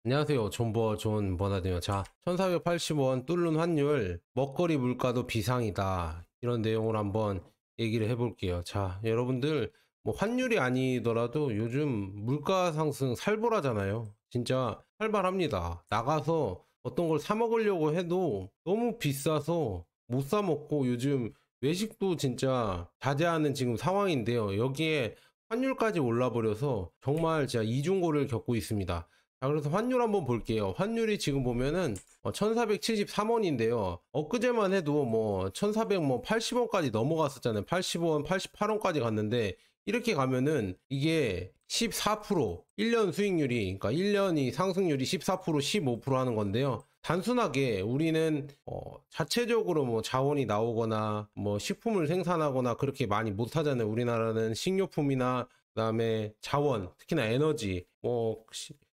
안녕하세요. 존버 존 버나드요. 자, 1480원 뚫는 환율, 먹거리 물가도 비상이다. 이런 내용을 한번 얘기를 해볼게요. 자, 여러분들, 뭐 환율이 아니더라도 요즘 물가 상승 살벌하잖아요. 진짜 살벌합니다. 나가서 어떤 걸 사 먹으려고 해도 너무 비싸서 못 사 먹고 요즘 외식도 진짜 자제하는 지금 상황인데요. 여기에 환율까지 올라버려서 정말 진짜 이중고를 겪고 있습니다. 자, 그래서 환율 한번 볼게요. 환율이 지금 보면은 1473원인데요. 엊그제만 해도 뭐 1480원까지 넘어갔었잖아요. 80원, 88원까지 갔는데 이렇게 가면은 이게 14%, 1년 수익률이, 그러니까 1년이 상승률이 14%, 15% 하는 건데요. 단순하게 우리는 자체적으로 뭐 자원이 나오거나 뭐 식품을 생산하거나 그렇게 많이 못 하잖아요. 우리나라는 식료품이나 그다음에 자원, 특히나 에너지, 뭐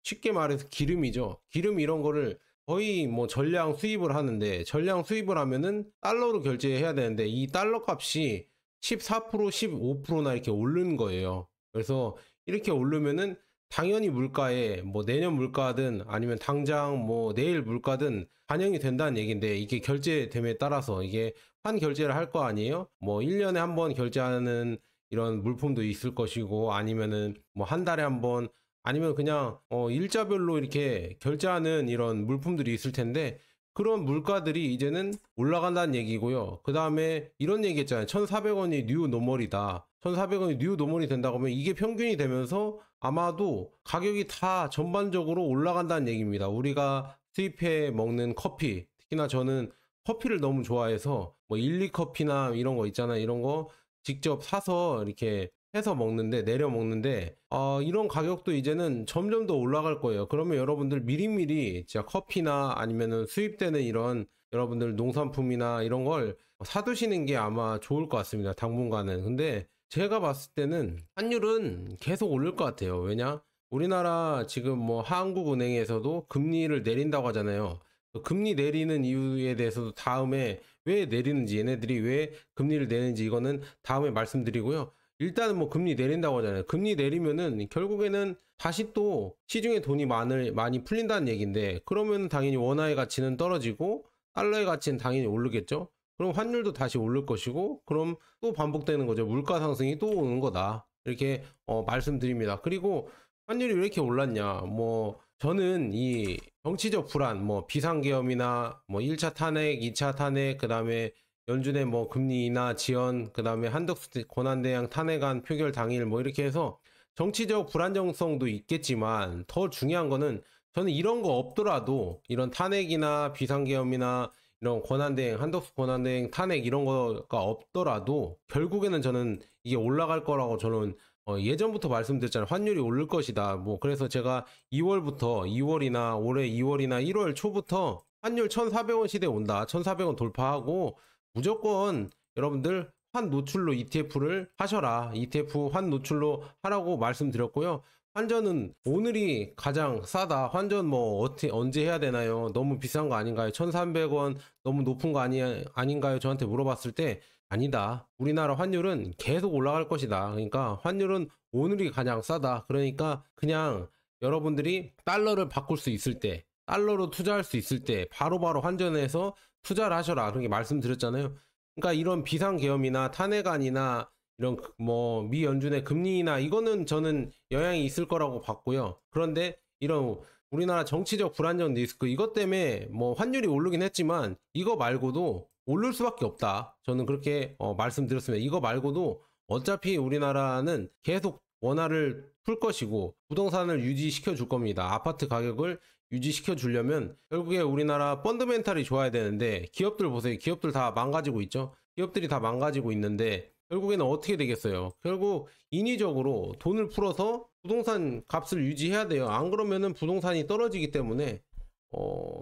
쉽게 말해서 기름이죠. 기름 이런 거를 거의 뭐 전량 수입을 하는데, 전량 수입을 하면은 달러로 결제해야 되는데 이 달러 값이 14%, 15%나 이렇게 오르는 거예요. 그래서 이렇게 오르면은 당연히 물가에 뭐 내년 물가든 아니면 당장 뭐 내일 물가든 반영이 된다는 얘기인데, 이게 결제됨에 따라서 이게 환 결제를 할 거 아니에요? 뭐 1년에 한 번 결제하는 이런 물품도 있을 것이고, 아니면은 뭐 한 달에 한 번, 아니면 그냥 일자별로 이렇게 결제하는 이런 물품들이 있을 텐데, 그런 물가들이 이제는 올라간다는 얘기고요. 그 다음에 이런 얘기 했잖아요. 1,400원이 뉴 노멀이다. 1,400원이 뉴 노멀이 된다고 하면 이게 평균이 되면서 아마도 가격이 다 전반적으로 올라간다는 얘기입니다. 우리가 수입해 먹는 커피, 특히나 저는 커피를 너무 좋아해서 뭐 일리커피나 이런 거 있잖아요. 이런 거 직접 사서 이렇게 해서 먹는데, 내려 먹는데, 이런 가격도 이제는 점점 더 올라갈 거예요. 그러면 여러분들 미리미리 진짜 커피나 아니면은 수입되는 이런 여러분들 농산품이나 이런 걸 사두시는 게 아마 좋을 것 같습니다. 당분간은. 근데 제가 봤을 때는 환율은 계속 오를 것 같아요. 왜냐? 우리나라 지금 뭐 한국은행에서도 금리를 내린다고 하잖아요. 금리 내리는 이유에 대해서도 다음에 왜 내리는지, 얘네들이 왜 금리를 내는지 이거는 다음에 말씀드리고요. 일단은 뭐 금리 내린다고 하잖아요. 금리 내리면은 결국에는 다시 또 시중에 돈이 많이 풀린다는 얘기인데, 그러면 당연히 원화의 가치는 떨어지고 달러의 가치는 당연히 오르겠죠. 그럼 환율도 다시 오를 것이고, 그럼 또 반복되는 거죠. 물가 상승이 또 오는 거다. 이렇게 말씀드립니다. 그리고 환율이 왜 이렇게 올랐냐? 뭐 저는 이 정치적 불안, 뭐 비상계엄이나 뭐 1차 탄핵, 2차 탄핵, 그다음에 연준의 뭐 금리 인하 지연, 그 다음에 한덕수 권한대행 탄핵안 표결 당일 뭐 이렇게 해서 정치적 불안정성도 있겠지만, 더 중요한 거는 저는 이런 거 없더라도, 이런 탄핵이나 비상계엄이나 이런 권한대행, 한덕수 권한대행 탄핵 이런 거가 없더라도 결국에는 저는 이게 올라갈 거라고 저는 예전부터 말씀드렸잖아요. 환율이 오를 것이다. 뭐 그래서 제가 2월부터, 2월이나 올해 2월이나 1월 초부터 환율 1,400원 시대 온다. 1,400원 돌파하고 무조건 여러분들 환 노출로 ETF를 하셔라. ETF 환 노출로 하라고 말씀드렸고요. 환전은 오늘이 가장 싸다. 환전 뭐 어떻게 언제 해야 되나요? 너무 비싼 거 아닌가요? 1,300원 너무 높은 거 아닌가요? 저한테 물어봤을 때 아니다. 우리나라 환율은 계속 올라갈 것이다. 그러니까 환율은 오늘이 가장 싸다. 그러니까 그냥 여러분들이 달러를 바꿀 수 있을 때, 달러로 투자할 수 있을 때 바로바로 환전해서 투자를 하셔라. 그렇게 말씀드렸잖아요. 그러니까 이런 비상계엄이나 탄핵안이나 이런 뭐 미 연준의 금리나 이거는 저는 영향이 있을 거라고 봤고요. 그런데 이런 우리나라 정치적 불안정 리스크, 이것 때문에 뭐 환율이 오르긴 했지만 이거 말고도 오를 수밖에 없다. 저는 그렇게 말씀드렸습니다. 이거 말고도 어차피 우리나라는 계속 원화를 풀 것이고 부동산을 유지시켜 줄 겁니다. 아파트 가격을 유지시켜 주려면 결국에 우리나라 펀드멘탈이 좋아야 되는데, 기업들 보세요. 기업들 다 망가지고 있죠. 기업들이 다 망가지고 있는데 결국에는 어떻게 되겠어요? 결국 인위적으로 돈을 풀어서 부동산 값을 유지해야 돼요. 안 그러면은 부동산이 떨어지기 때문에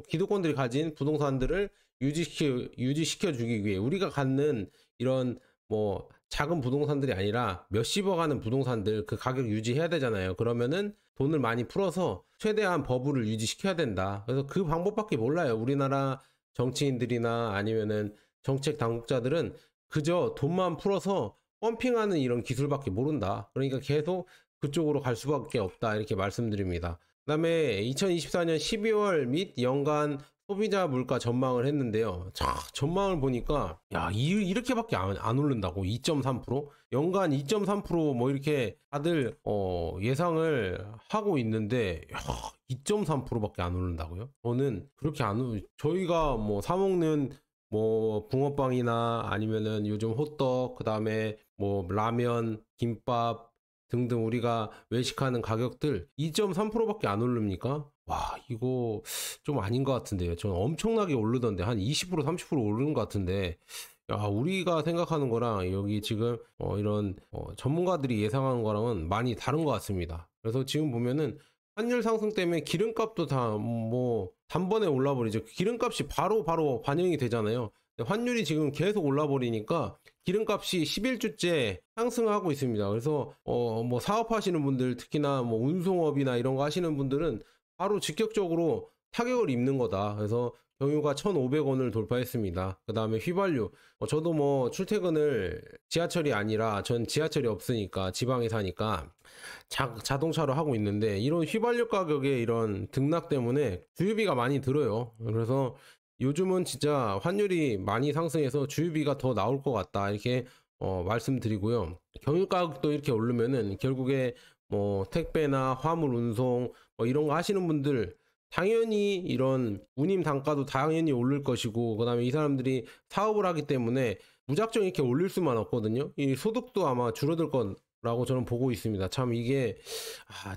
기득권들이 가진 부동산들을 유지시켜 주기 위해 우리가 갖는 이런 뭐 작은 부동산들이 아니라 몇십억 하는 부동산들, 그 가격 유지해야 되잖아요. 그러면은 돈을 많이 풀어서 최대한 버블을 유지시켜야 된다. 그래서 그 방법밖에 몰라요. 우리나라 정치인들이나 아니면은 정책 당국자들은 그저 돈만 풀어서 펌핑하는 이런 기술밖에 모른다. 그러니까 계속 그쪽으로 갈 수밖에 없다. 이렇게 말씀드립니다. 그다음에 2024년 12월 및 연간 소비자 물가 전망을 했는데요. 자, 전망을 보니까 야, 이렇게밖에 안 오른다고. 2.3%? 연간 2.3%뭐 이렇게 다들 예상을 하고 있는데, 야, 2.3%밖에 안 오른다고요? 저는 그렇게 저희가 뭐 사 먹는 뭐 붕어빵이나 아니면은 요즘 호떡, 그다음에 뭐 라면, 김밥 등등 우리가 외식하는 가격들 2.3%밖에 안 오릅니까? 와, 이거 좀 아닌 것 같은데요. 저는 엄청나게 오르던데 한 20% 30% 오르는 것 같은데, 야, 우리가 생각하는 거랑 여기 지금 이런 전문가들이 예상하는 거랑은 많이 다른 것 같습니다. 그래서 지금 보면은 환율 상승 때문에 기름값도 다 뭐 단번에 올라버리죠. 기름값이 바로 반영이 되잖아요. 근데 환율이 지금 계속 올라버리니까 기름값이 11주째 상승하고 있습니다. 그래서 뭐 사업하시는 분들, 특히나 뭐 운송업이나 이런 거 하시는 분들은 바로 직격적으로 타격을 입는 거다. 그래서 경유가 1,500원을 돌파했습니다. 그 다음에 휘발유. 저도 뭐 출퇴근을 지하철이 아니라 전 지하철이 없으니까 지방에 사니까 자동차로 하고 있는데, 이런 휘발유 가격의 이런 등락 때문에 주유비가 많이 들어요. 그래서 요즘은 진짜 환율이 많이 상승해서 주유비가 더 나올 것 같다, 이렇게 말씀드리고요. 경유 가격도 이렇게 오르면은 결국에 뭐 택배나 화물 운송 뭐 이런 거 하시는 분들 당연히 이런 운임 단가도 당연히 오를 것이고, 그다음에 이 사람들이 사업을 하기 때문에 무작정 이렇게 올릴 수만 없거든요. 이 소득도 아마 줄어들 거라고 저는 보고 있습니다. 참 이게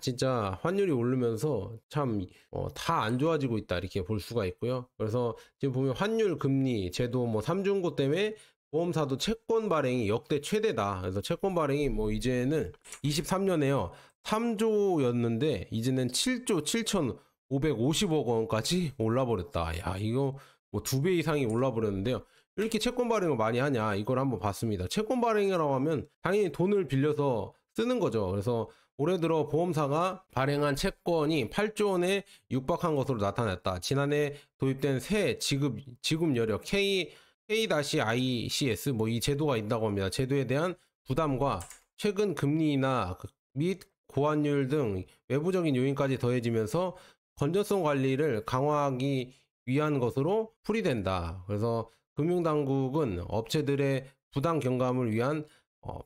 진짜 환율이 오르면서 참 다 안 좋아지고 있다, 이렇게 볼 수가 있고요. 그래서 지금 보면 환율 금리 제도 뭐 삼중고 때문에 보험사도 채권 발행이 역대 최대다. 그래서 채권 발행이 뭐 이제는 23년에요 3조였는데 이제는 7조 7,550억 원까지 올라버렸다. 야, 이거 뭐 2배 이상이 올라버렸는데요. 이렇게 채권 발행을 많이 하냐, 이걸 한번 봤습니다. 채권 발행이라고 하면 당연히 돈을 빌려서 쓰는 거죠. 그래서 올해 들어 보험사가 발행한 채권이 8조 원에 육박한 것으로 나타났다. 지난해 도입된 새 지급 여력 K-ICS 뭐 이 제도가 있다고 합니다. 제도에 대한 부담과 최근 금리 인하 및 고환율 등 외부적인 요인까지 더해지면서 건전성 관리를 강화하기 위한 것으로 풀이된다. 그래서 금융당국은 업체들의 부당 경감을 위한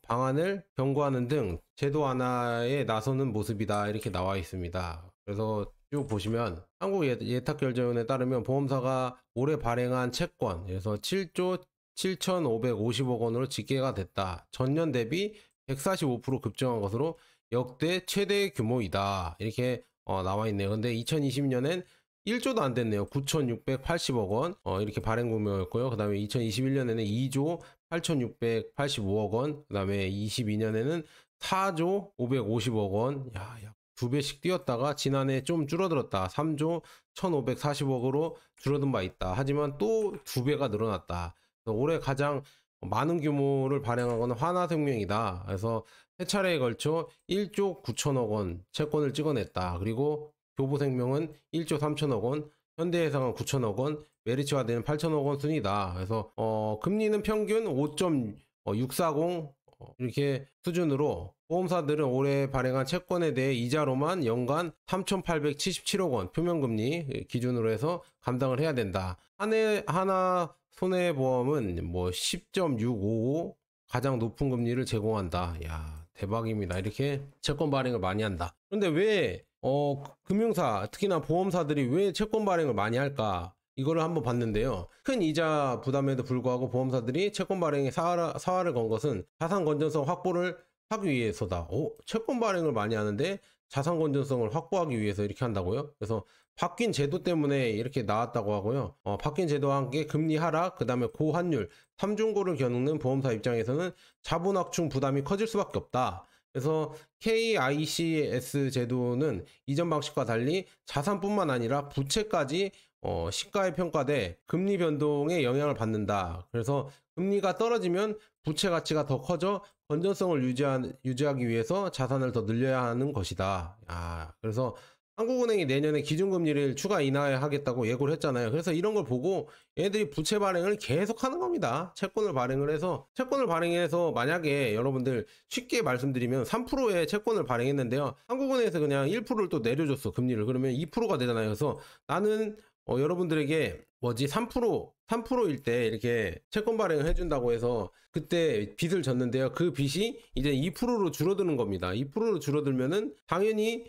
방안을 경고하는 등 제도 완화에 나서는 모습이다, 이렇게 나와 있습니다. 그래서 쭉 보시면 한국예탁결제원에 따르면 보험사가 올해 발행한 채권, 그래서 7조 7,550억 원으로 집계가 됐다. 전년 대비 145% 급증한 것으로 역대 최대 규모이다, 이렇게 나와 있네요. 근데 2020년엔 1조도 안 됐네요. 9,680억 원 이렇게 발행 규모였고요. 그 다음에 2021년에는 2조 8,685억 원, 그 다음에 22년에는 4조 550억 원. 야, 2배씩 뛰었다가 지난해 좀 줄어들었다. 3조 1,540억으로 줄어든 바 있다. 하지만 또 2배가 늘어났다. 올해 가장 많은 규모를 발행한 건 하나생명이다. 그래서 세 차례에 걸쳐 1조 9천억 원 채권을 찍어냈다. 그리고 교보생명은 1조 3천억 원, 현대해상은 9천억 원, 메리츠화대는 8천억 원 순이다. 그래서 금리는 평균 5.640 이렇게 수준으로 보험사들은 올해 발행한 채권에 대해 이자로만 연간 3,877억 원 표면금리 기준으로 해서 감당을 해야 된다. 하나 손해보험은 뭐 10.655 가장 높은 금리를 제공한다. 야, 대박입니다. 이렇게 채권 발행을 많이 한다. 그런데 왜 금융사, 특히나 보험사들이 왜 채권 발행을 많이 할까? 이거를 한번 봤는데요. 큰 이자 부담에도 불구하고 보험사들이 채권 발행에 사활을 건 것은 자산 건전성 확보를 하기 위해서다. 채권 발행을 많이 하는데 자산 건전성을 확보하기 위해서 이렇게 한다고요? 그래서 바뀐 제도 때문에 이렇게 나왔다고 하고요. 바뀐 제도와 함께 금리 하락, 그 다음에 고환율, 삼중고를 겨누는 보험사 입장에서는 자본 확충 부담이 커질 수밖에 없다. 그래서 KICS 제도는 이전 방식과 달리 자산뿐만 아니라 부채까지 시가에 평가돼 금리 변동에 영향을 받는다. 그래서 금리가 떨어지면 부채 가치가 더 커져 건전성을 유지하기 위해서 자산을 더 늘려야 하는 것이다. 그래서 한국은행이 내년에 기준금리를 추가 인하하겠다고 예고를 했잖아요. 그래서 이런 걸 보고 얘들이 부채 발행을 계속 하는 겁니다. 채권을 발행해서 만약에 여러분들 쉽게 말씀드리면 3%의 채권을 발행했는데요. 한국은행에서 그냥 1%를 또 내려줬어, 금리를. 그러면 2%가 되잖아요. 그래서 나는 여러분들에게 3%일 때 이렇게 채권 발행을 해준다고 해서 그때 빚을 졌는데요. 그 빚이 이제 2%로 줄어드는 겁니다. 2%로 줄어들면은 당연히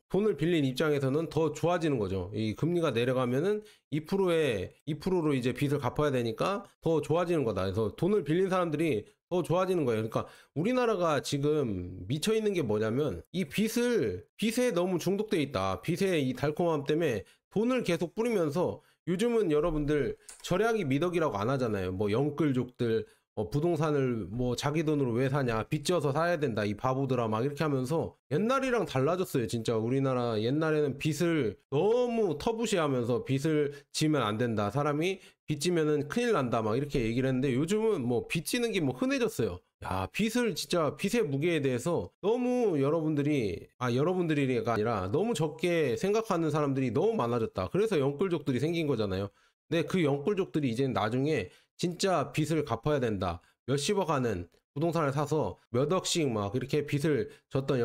돈을 빌린 입장에서는 더 좋아지는 거죠. 이 금리가 내려가면은 2%로 이제 빚을 갚아야 되니까 더 좋아지는 거다. 그래서 돈을 빌린 사람들이 더 좋아지는 거예요. 그러니까 우리나라가 지금 미쳐 있는 게 뭐냐면 이 빚에 너무 중독돼 있다. 빚의 이 달콤함 때문에 돈을 계속 뿌리면서 요즘은 여러분들 절약이 미덕이라고 안 하잖아요. 뭐 영끌족들 부동산을 뭐 자기 돈으로 왜 사냐, 빚져서 사야 된다, 이 바보들아, 막 이렇게 하면서 옛날이랑 달라졌어요. 진짜 우리나라 옛날에는 빚을 너무 터부시하면서 빚을 지면 안 된다, 사람이 빚지면은 큰일 난다, 막 이렇게 얘기를 했는데 요즘은 뭐 빚지는 게 뭐 흔해졌어요. 야, 빚의 무게에 대해서 너무 여러분들이가 아니라 너무 적게 생각하는 사람들이 너무 많아졌다. 그래서 영끌족들이 생긴 거잖아요. 근데 그 영끌족들이 이제 나중에 진짜 빚을 갚아야 된다, 몇십억 하는 부동산을 사서 몇 억씩 막 이렇게 빚을 졌던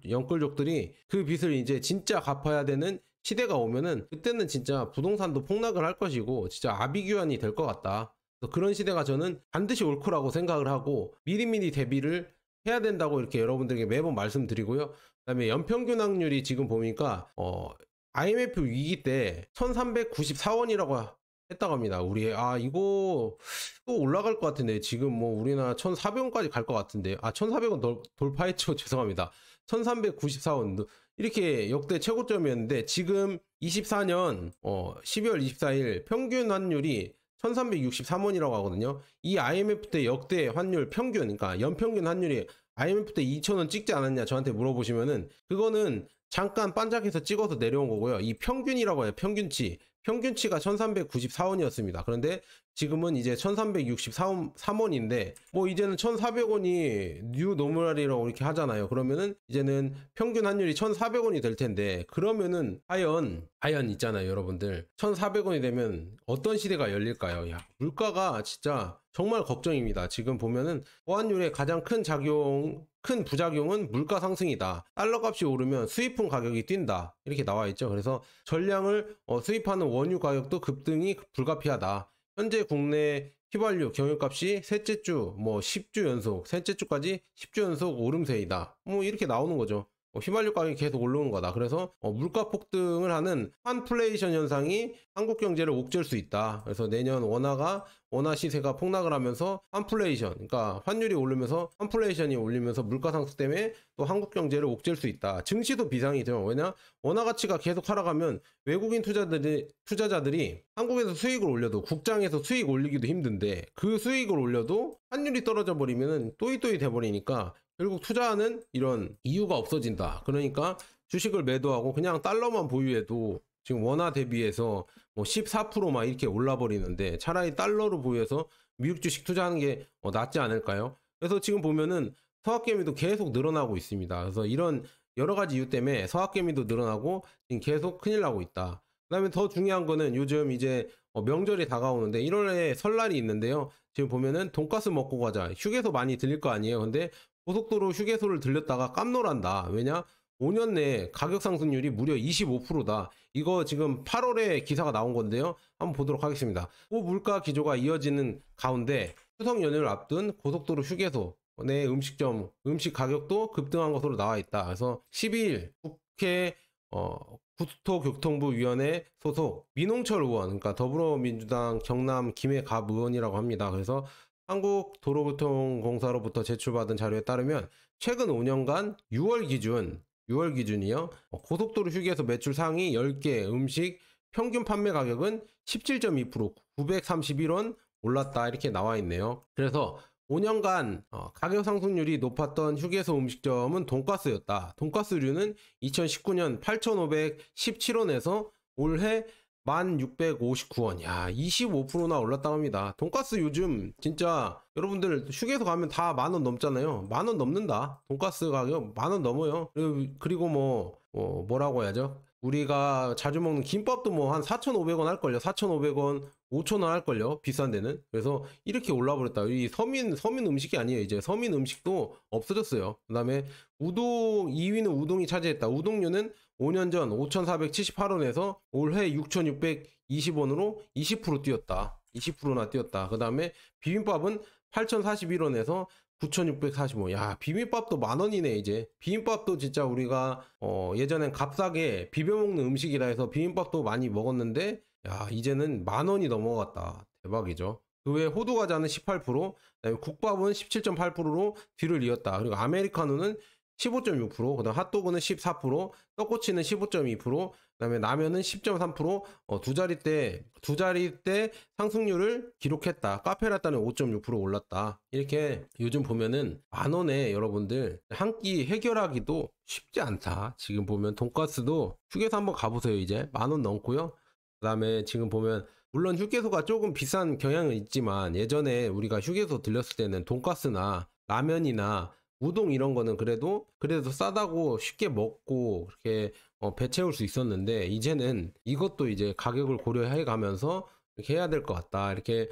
영끌족들이 그 빚을 이제 진짜 갚아야 되는 시대가 오면은 그때는 진짜 부동산도 폭락을 할 것이고 진짜 아비규환이 될 것 같다. 그런 시대가 저는 반드시 올 거라고 생각을 하고 미리미리 대비를 해야 된다고 이렇게 여러분들에게 매번 말씀드리고요. 그다음에 연평균 확률이 지금 보니까 IMF 위기 때 1394원이라고 했다고 합니다. 이거 또 올라갈 것 같은데 지금 뭐 우리나라 1400원까지 갈 것 같은데 1400원 돌파했죠. 죄송합니다. 1394원 이렇게 역대 최고점이었는데 지금 24년 12월 24일 평균 환율이 1363원이라고 하거든요. 이 IMF 때 역대 환율 평균, 그러니까 연평균 환율이 IMF 때 2000원 찍지 않았냐 저한테 물어보시면은 그거는 잠깐 반짝해서 찍어서 내려온 거고요. 이 평균이라고 해요. 평균치가 1394원이었습니다. 그런데 지금은 이제 1363원인데 뭐 이제는 1400원이 뉴 노멀이라고 이렇게 하잖아요. 그러면은 이제는 평균 환율이 1400원이 될 텐데 그러면은 과연 있잖아요, 여러분들. 1400원이 되면 어떤 시대가 열릴까요? 야, 물가가 진짜 정말 걱정입니다. 지금 보면은 보환율의 가장 큰 부작용은 물가 상승이다. 달러 값이 오르면 수입품 가격이 뛴다. 이렇게 나와 있죠. 그래서 전량을 수입하는 원유 가격도 급등이 불가피하다. 현재 국내 휘발유 경유값이 셋째 주 10주 연속, 셋째 주까지 10주 연속 오름세이다. 뭐 이렇게 나오는 거죠. 휘발유 가격이 계속 오르는 거다. 그래서 물가 폭등을 하는 환플레이션 현상이 한국 경제를 옥죄할 수 있다. 그래서 내년 원화 시세가 폭락을 하면서 환플레이션, 그러니까 환율이 오르면서 환플레이션이 올리면서 물가 상승 때문에 또 한국 경제를 옥죄할 수 있다. 증시도 비상이죠. 왜냐? 원화 가치가 계속 하락하면 외국인 투자자들이 한국에서 수익을 올려도 국장에서 수익 올리기도 힘든데 그 수익을 올려도 환율이 떨어져 버리면은 또이또이 돼버리니까 결국 투자하는 이런 이유가 없어진다. 그러니까 주식을 매도하고 그냥 달러만 보유해도 지금 원화 대비해서 14%막 이렇게 올라버리는데 차라리 달러로 보유해서 미국 주식 투자하는 게 낫지 않을까요? 그래서 지금 보면은 서학개미도 계속 늘어나고 있습니다. 그래서 이런 여러 가지 이유 때문에 서학개미도 늘어나고 지금 계속 큰일 나고 있다. 그다음에 더 중요한 거는 요즘 이제 명절이 다가오는데 1월에 설날이 있는데요. 지금 보면은 돈가스 먹고 가자, 휴게소 많이 들릴 거 아니에요. 근데 고속도로 휴게소를 들렸다가 깜놀한다. 왜냐? 5년 내 가격 상승률이 무려 25%다. 이거 지금 8월에 기사가 나온 건데요. 한번 보도록 하겠습니다. 고물가 기조가 이어지는 가운데 추석 연휴를 앞둔 고속도로 휴게소 내 음식 가격도 급등한 것으로 나와 있다. 그래서 12일 국회 국토교통부위원회 소속 민홍철 의원, 그러니까 더불어민주당 경남 김해갑 의원이라고 합니다. 그래서 한국도로교통공사로부터 제출받은 자료에 따르면 최근 5년간 6월 기준이요. 고속도로 휴게소 매출 상위 10개 음식 평균 판매 가격은 17.2% 931원 올랐다. 이렇게 나와 있네요. 그래서 5년간 가격 상승률이 높았던 휴게소 음식점은 돈가스였다. 돈가스류는 2019년 8,517원에서 올해 1,659원. 야, 25%나 올랐다고 합니다. 돈가스 요즘 진짜 여러분들 휴게소 가면 다 10,000원 넘잖아요. 10,000원 넘는다. 돈가스 가격 10,000원 넘어요. 그리고 뭐라고 해야죠? 우리가 자주 먹는 김밥도 뭐 한 4,500원 할걸요. 4,500원, 5,000원 할걸요. 비싼 데는. 그래서 이렇게 올라버렸다. 이 서민 음식이 아니에요. 이제 서민 음식도 없어졌어요. 그 다음에 우동, 2위는 우동이 차지했다. 우동류는 5년 전 5,478원에서 올해 6,620원으로 20% 뛰었다. 20%나 뛰었다. 그 다음에 비빔밥은 8,041원에서 9,645. 야, 비빔밥도 10,000원이네, 이제. 비빔밥도 진짜 우리가, 예전엔 값싸게 비벼먹는 음식이라 해서 비빔밥도 많이 먹었는데, 야, 이제는 10,000원이 넘어갔다. 대박이죠. 그 외에 호두과자는 18%, 그다음에 국밥은 17.8%로 뒤를 이었다. 그리고 아메리카노는 15.6%, 그다음 핫도그는 14%, 떡꼬치는 15.2%, 그다음에 라면은 10.3%, 두 자리대 상승률을 기록했다. 카페라떼는 5.6% 올랐다. 이렇게 요즘 보면은 10,000원에 여러분들 한 끼 해결하기도 쉽지 않다. 지금 보면 돈가스도 휴게소 한번 가보세요. 이제 10,000원 넘고요. 그다음에 지금 보면 물론 휴게소가 조금 비싼 경향은 있지만 예전에 우리가 휴게소 들렸을 때는 돈가스나 라면이나 우동 이런 거는 그래도 싸다고 쉽게 먹고 그렇게 배 채울 수 있었는데 이제는 이것도 이제 가격을 고려해 가면서 이렇게 해야 될 것 같다. 이렇게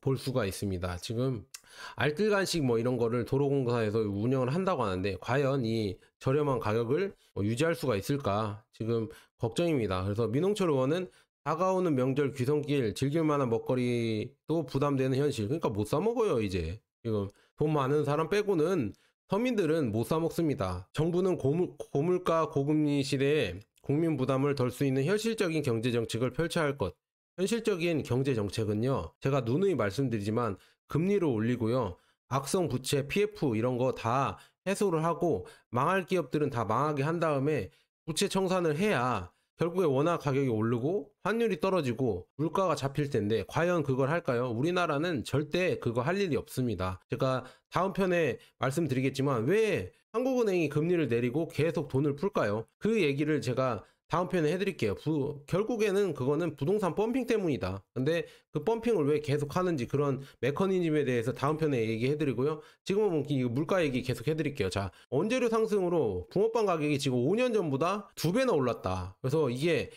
볼 수가 있습니다. 지금 알뜰간식 뭐 이런 거를 도로공사에서 운영을 한다고 하는데 과연 이 저렴한 가격을 유지할 수가 있을까? 지금 걱정입니다. 그래서 민홍철 의원은 다가오는 명절 귀성길 즐길 만한 먹거리도 부담되는 현실. 그러니까 못 사 먹어요, 이제. 지금 돈 많은 사람 빼고는 서민들은 못 사 먹습니다. 정부는 고물가 고금리 시대에 국민 부담을 덜 수 있는 현실적인 경제 정책을 펼쳐야 할 것. 현실적인 경제 정책은요. 제가 누누이 말씀드리지만 금리를 올리고요. 악성 부채, PF 이런 거 다 해소를 하고 망할 기업들은 다 망하게 한 다음에 부채 청산을 해야 결국에 원화 가격이 오르고 환율이 떨어지고 물가가 잡힐 텐데 과연 그걸 할까요? 우리나라는 절대 그거 할 일이 없습니다. 제가 다음 편에 말씀드리겠지만 왜 한국은행이 금리를 내리고 계속 돈을 풀까요? 그 얘기를 제가 다음 편에 해드릴게요. 결국에는 그거는 부동산 펌핑 때문이다. 근데 그 펌핑을 왜 계속 하는지 그런 메커니즘에 대해서 다음 편에 얘기해드리고요. 지금은 물가 얘기 계속 해드릴게요. 자, 원재료 상승으로 붕어빵 가격이 지금 5년 전보다 2배나 올랐다. 그래서 이게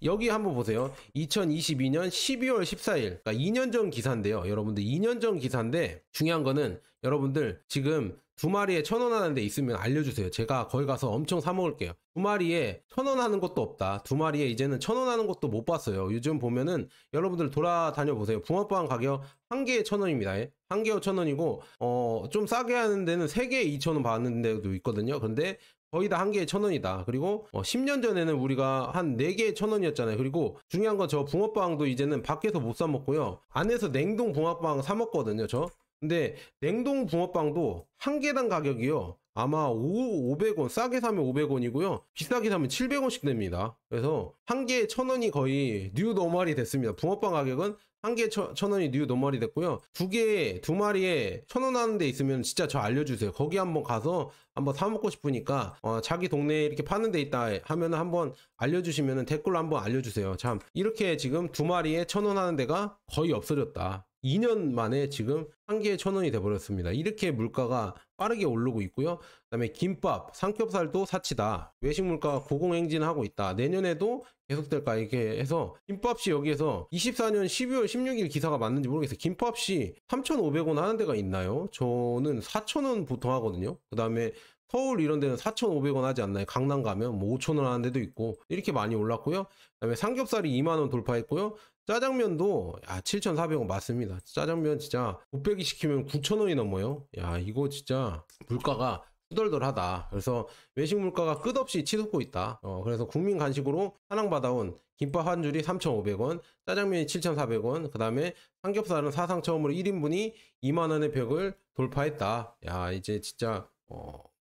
여기 한번 보세요. 2022년 12월 14일. 그러니까 2년 전 기사인데요. 여러분들 2년 전 기사인데 중요한 거는 여러분들 지금 2마리에 1,000원 하는 데 있으면 알려주세요. 제가 거기 가서 엄청 사 먹을게요. 2마리에 1,000원 하는 것도 없다. 2마리에 이제는 1,000원 하는 것도 못 봤어요. 요즘 보면은 여러분들 돌아다녀 보세요. 붕어빵 가격 한 개에 1,000원입니다. 한 개에 1,000원이고 좀 싸게 하는 데는 3개에 2,000원 받는 데도 있거든요. 근데 거의 다 한 개에 1,000원이다. 그리고 10년 전에는 우리가 한 4개에 1,000원이었잖아요. 그리고 중요한 건 저 붕어빵도 이제는 밖에서 못 사 먹고요. 안에서 냉동 붕어빵 사 먹거든요. 저. 근데 냉동 붕어빵도 한 개당 가격이요. 아마 500원, 싸게 사면 500원이고요. 비싸게 사면 700원씩 됩니다. 그래서 한 개에 1,000원이 거의 뉴 노멀이 됐습니다. 붕어빵 가격은 한 개에 1,000원이 뉴 노멀이 됐고요. 2마리에 1,000원 하는 데 있으면 진짜 저 알려주세요. 거기 한번 가서 한번 사 먹고 싶으니까 자기 동네에 이렇게 파는 데 있다 하면 한번 알려주시면 댓글로 한번 알려주세요. 참 이렇게 지금 2마리에 1,000원 하는 데가 거의 없어졌다. 2년 만에 지금 한 개에 1,000원이 돼버렸습니다. 이렇게 물가가 빠르게 오르고 있고요. 그 다음에 김밥, 삼겹살도 사치다. 외식 물가가 고공행진하고 있다. 내년에도 계속될까 이렇게 해서 김밥이 여기에서 24년 12월 16일 기사가 맞는지 모르겠어요. 김밥이 3,500원 하는 데가 있나요? 저는 4,000원 보통 하거든요. 그 다음에 서울 이런 데는 4,500원 하지 않나요? 강남 가면 뭐 5,000원 하는 데도 있고 이렇게 많이 올랐고요. 그 다음에 삼겹살이 2만원 돌파했고요. 짜장면도 7,400원 맞습니다. 짜장면 진짜 곱빼기 시키면 9,000원이 넘어요. 야, 이거 진짜 물가가 후덜덜하다. 그래서 외식 물가가 끝없이 치솟고 있다. 그래서 국민 간식으로 사랑받아온 김밥 한 줄이 3,500원, 짜장면이 7,400원, 그 다음에 삼겹살은 사상 처음으로 1인분이 2만원의 벽을 돌파했다. 야, 이제 진짜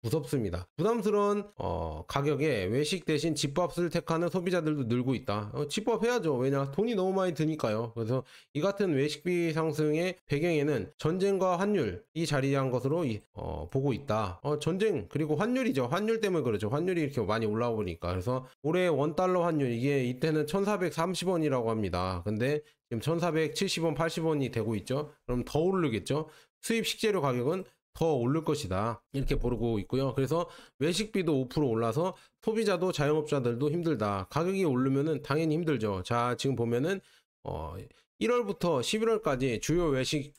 무섭습니다. 부담스러운 가격에 외식 대신 집밥을 택하는 소비자들도 늘고 있다. 집밥 해야죠. 왜냐? 돈이 너무 많이 드니까요. 그래서 이 같은 외식비 상승의 배경에는 전쟁과 환율이 자리한 것으로 보고 있다. 전쟁 그리고 환율이죠. 환율 때문에 그렇죠. 환율이 이렇게 많이 올라오고 보니까. 그래서 올해 원달러 환율 이게 이때는 1,430원이라고 합니다. 근데 지금 1,470원, 80원이 되고 있죠. 그럼 더 오르겠죠. 수입 식재료 가격은 더 오를 것이다 이렇게 보고 있고요. 그래서 외식비도 5% 올라서 소비자도 자영업자들도 힘들다. 가격이 오르면은 당연히 힘들죠. 자, 지금 보면은 1월부터 11월까지 주요 외식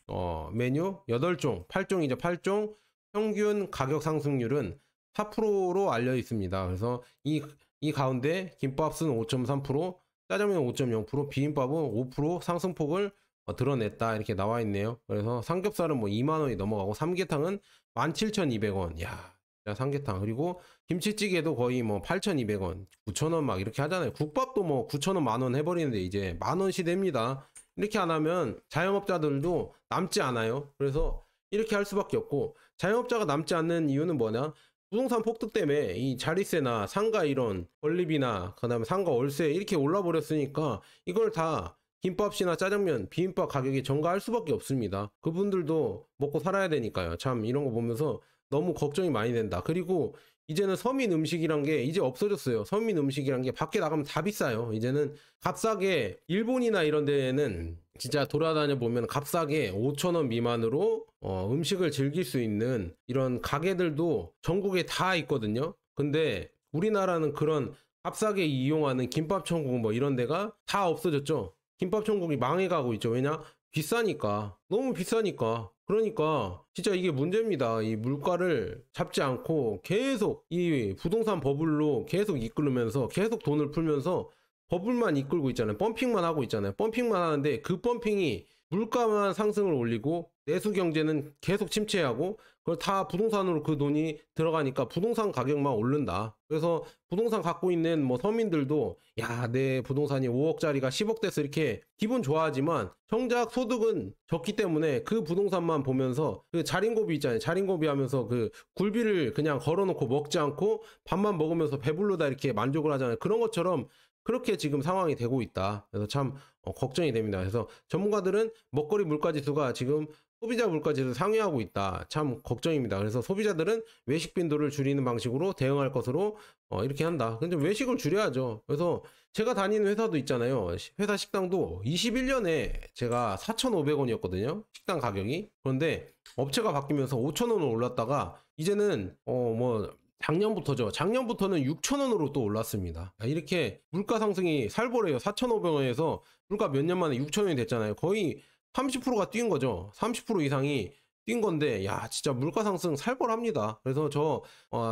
메뉴 8종, 8종이죠. 8종 평균 가격 상승률은 4%로 알려 있습니다. 그래서 이 가운데 김밥은 5.3%, 짜장면은 5.0%, 비빔밥은 5% 상승폭을 드러냈다 이렇게 나와 있네요. 그래서 삼겹살은 뭐 2만 원이 넘어가고 삼계탕은 17,200원. 야, 삼계탕. 그리고 김치찌개도 거의 뭐 8,200원, 9,000원 막 이렇게 하잖아요. 국밥도 뭐 9,000원, 만원 해버리는데 이제 만원 시대입니다. 이렇게 안 하면 자영업자들도 남지 않아요. 그래서 이렇게 할 수밖에 없고, 자영업자가 남지 않는 이유는 뭐냐? 부동산 폭등 때문에 이 자리세나 상가 이런 건립이나 그다음에 상가 월세 이렇게 올라 버렸으니까 이걸 다 김밥이나 짜장면, 비빔밥 가격이 전가할 수밖에 없습니다. 그분들도 먹고 살아야 되니까요. 참 이런 거 보면서 너무 걱정이 많이 된다. 그리고 이제는 서민 음식이란 게 이제 없어졌어요. 서민 음식이란 게 밖에 나가면 다 비싸요. 이제는 값싸게, 일본이나 이런 데는 진짜 돌아다녀 보면 값싸게 5,000원 미만으로 음식을 즐길 수 있는 이런 가게들도 전국에 다 있거든요. 근데 우리나라는 그런 값싸게 이용하는 김밥천국 뭐 이런 데가 다 없어졌죠. 김밥천국이 망해가고 있죠. 왜냐? 비싸니까. 너무 비싸니까. 그러니까 진짜 이게 문제입니다. 이 물가를 잡지 않고 계속 이 부동산 버블로 계속 이끌면서 계속 돈을 풀면서 버블만 이끌고 있잖아요. 펌핑만 하고 있잖아요. 펌핑만 하는데 그 펌핑이 물가만 상승을 올리고 내수 경제는 계속 침체하고 그걸 다 부동산으로 그 돈이 들어가니까 부동산 가격만 오른다. 그래서 부동산 갖고 있는 뭐 서민들도 야, 내 부동산이 5억짜리가 10억 돼서 이렇게 기분 좋아하지만 정작 소득은 적기 때문에 그 부동산만 보면서 그 자린고비 있잖아요. 자린고비 하면서 그 굴비를 그냥 걸어놓고 먹지 않고 밥만 먹으면서 배불르다 이렇게 만족을 하잖아요. 그런 것처럼 그렇게 지금 상황이 되고 있다. 그래서 참 걱정이 됩니다. 그래서 전문가들은 먹거리 물가지수가 지금 소비자 물가지수 상회하고 있다. 참 걱정입니다. 그래서 소비자들은 외식 빈도를 줄이는 방식으로 대응할 것으로 이렇게 한다. 근데 외식을 줄여야죠. 그래서 제가 다니는 회사도 있잖아요. 회사 식당도 21년에 제가 4,500원이었거든요. 식당 가격이. 그런데 업체가 바뀌면서 5,000원을 올랐다가 이제는 뭐 작년부터죠. 작년부터는 6,000원으로 또 올랐습니다. 이렇게 물가 상승이 살벌해요. 4,500원에서 물가 몇 년 만에 6,000원이 됐잖아요. 거의 30%가 뛴 거죠. 30% 이상이 뛴 건데, 야, 진짜 물가 상승 살벌합니다. 그래서 저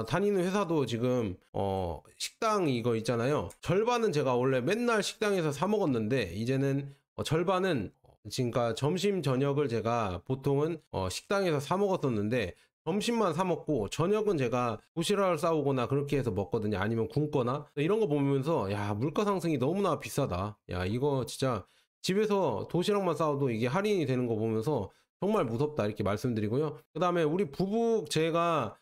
다니는 회사도 지금 식당 이거 있잖아요. 절반은 제가 원래 맨날 식당에서 사 먹었는데 이제는 절반은 그러니까 점심 저녁을 제가 보통은 식당에서 사 먹었었는데 점심만 사 먹고 저녁은 제가 도시락을 싸오거나 그렇게 해서 먹거든요. 아니면 굶거나 이런 거 보면서 야, 물가 상승이 너무나 비싸다. 야, 이거 진짜 집에서 도시락만 싸워도 이게 할인이 되는 거 보면서 정말 무섭다 이렇게 말씀드리고요. 그 다음에 우리 부부 제가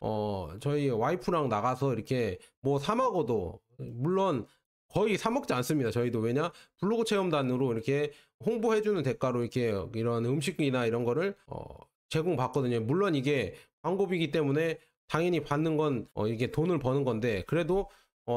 저희 와이프랑 나가서 이렇게 뭐 사 먹어도 물론 거의 사 먹지 않습니다. 저희도 왜냐 블로그 체험단으로 이렇게 홍보해주는 대가로 이렇게 이런 음식이나 이런 거를 제공받거든요. 물론 이게 광고비이기 때문에 당연히 받는 건 이게 돈을 버는 건데 그래도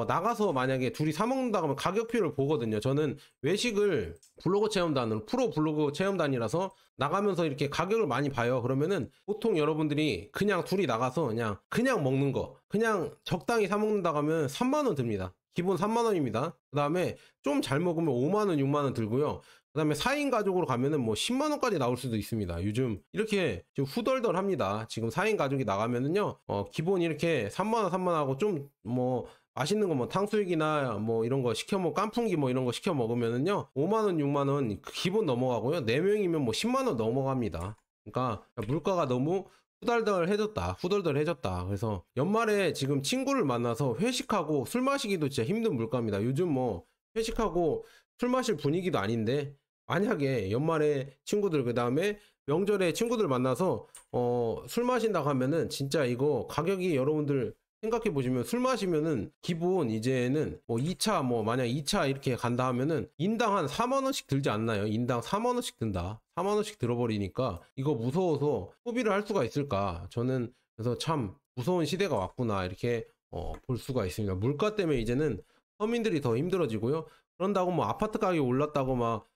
나가서 만약에 둘이 사 먹는다 하면 가격표를 보거든요. 저는 외식을 블로그 체험단으로 프로 블로그 체험단이라서 나가면서 이렇게 가격을 많이 봐요. 그러면은 보통 여러분들이 그냥 둘이 나가서 그냥 먹는 거 그냥 적당히 사 먹는다 하면 3만 원 듭니다. 기본 3만 원입니다. 그 다음에 좀 잘 먹으면 5만 원, 6만 원 들고요. 그 다음에 4인 가족으로 가면은 뭐 10만 원까지 나올 수도 있습니다. 요즘 이렇게 지금 후덜덜 합니다. 지금 4인 가족이 나가면은요, 기본 이렇게 3만 원, 3만 원 하고 좀 뭐 맛있는 거 뭐 탕수육이나 뭐 이런 거 시켜 먹 깐풍기 뭐 이런 거 시켜 먹으면은요, 5만 원, 6만 원 기본 넘어가고요. 4명이면 뭐 10만 원 넘어갑니다. 그러니까 물가가 너무 후덜덜해졌다. 그래서 연말에 지금 친구를 만나서 회식하고 술 마시기도 진짜 힘든 물가입니다. 요즘 뭐 회식하고 술 마실 분위기도 아닌데 만약에 연말에 친구들 그 다음에 명절에 친구들 만나서 술 마신다고 하면은 진짜 이거 가격이 여러분들 생각해 보시면 술 마시면은 기본 이제는 뭐 2차 뭐 만약 2차 이렇게 간다 하면은 인당 한 4만 원씩 들지 않나요? 인당 4만 원씩 든다. 4만 원씩 들어버리니까 이거 무서워서 소비를 할 수가 있을까? 저는 그래서 참 무서운 시대가 왔구나 이렇게 볼 수가 있습니다. 물가 때문에 이제는 서민들이 더 힘들어지고요. 그런다고 뭐 아파트 가격이 올랐다고 막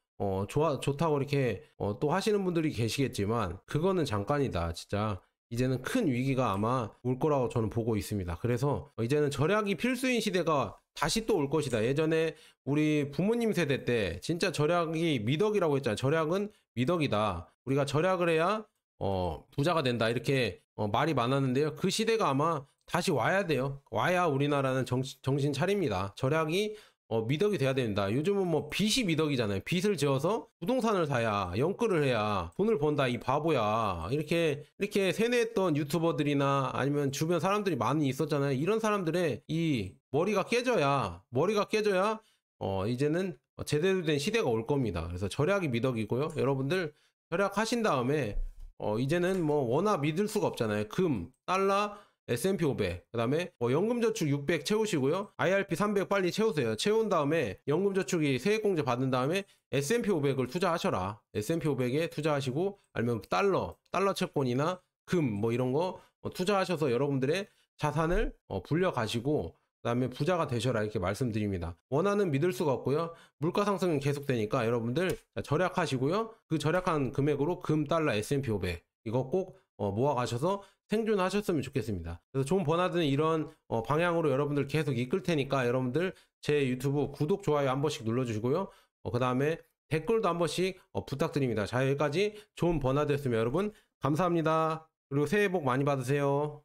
좋다고 이렇게 또 하시는 분들이 계시겠지만 그거는 잠깐이다. 진짜 이제는 큰 위기가 아마 올 거라고 저는 보고 있습니다. 그래서 이제는 절약이 필수인 시대가 다시 또 올 것이다. 예전에 우리 부모님 세대 때 진짜 절약이 미덕이라고 했잖아요. 절약은 미덕이다. 우리가 절약을 해야 부자가 된다. 이렇게 말이 많았는데요. 그 시대가 아마 다시 와야 돼요. 와야 우리나라는 정신 차립니다. 절약이 미덕이 돼야 된다. 요즘은 뭐 빚이 미덕이잖아요. 빚을 지어서 부동산을 사야, 연끌을 해야 돈을 번다. 이 바보야. 이렇게 세뇌했던 유튜버들이나 아니면 주변 사람들이 많이 있었잖아요. 이런 사람들의 이 머리가 깨져야 이제는 제대로 된 시대가 올 겁니다. 그래서 절약이 미덕이고요. 여러분들 절약하신 다음에 이제는 뭐 워낙 믿을 수가 없잖아요. 금, 달러, S&P 500, 그 다음에 연금저축 600 채우시고요. IRP 300 빨리 채우세요. 채운 다음에 연금저축이 세액공제 받은 다음에 S&P 500을 투자하셔라. S&P 500에 투자하시고 아니면 달러 채권이나 금 뭐 이런 거 투자하셔서 여러분들의 자산을 불려 가시고 그 다음에 부자가 되셔라 이렇게 말씀드립니다. 원화는 믿을 수가 없고요. 물가 상승은 계속되니까 여러분들 절약하시고요. 그 절약한 금액으로 금, 달러, S&P 500 이거 꼭 모아 가셔서 생존하셨으면 좋겠습니다. 그래서 존 버나드는 이런 방향으로 여러분들 계속 이끌 테니까 여러분들 제 유튜브 구독, 좋아요 한 번씩 눌러주시고요. 그 다음에 댓글도 한 번씩 부탁드립니다. 자, 여기까지 존 버나드였으면 여러분 감사합니다. 그리고 새해 복 많이 받으세요.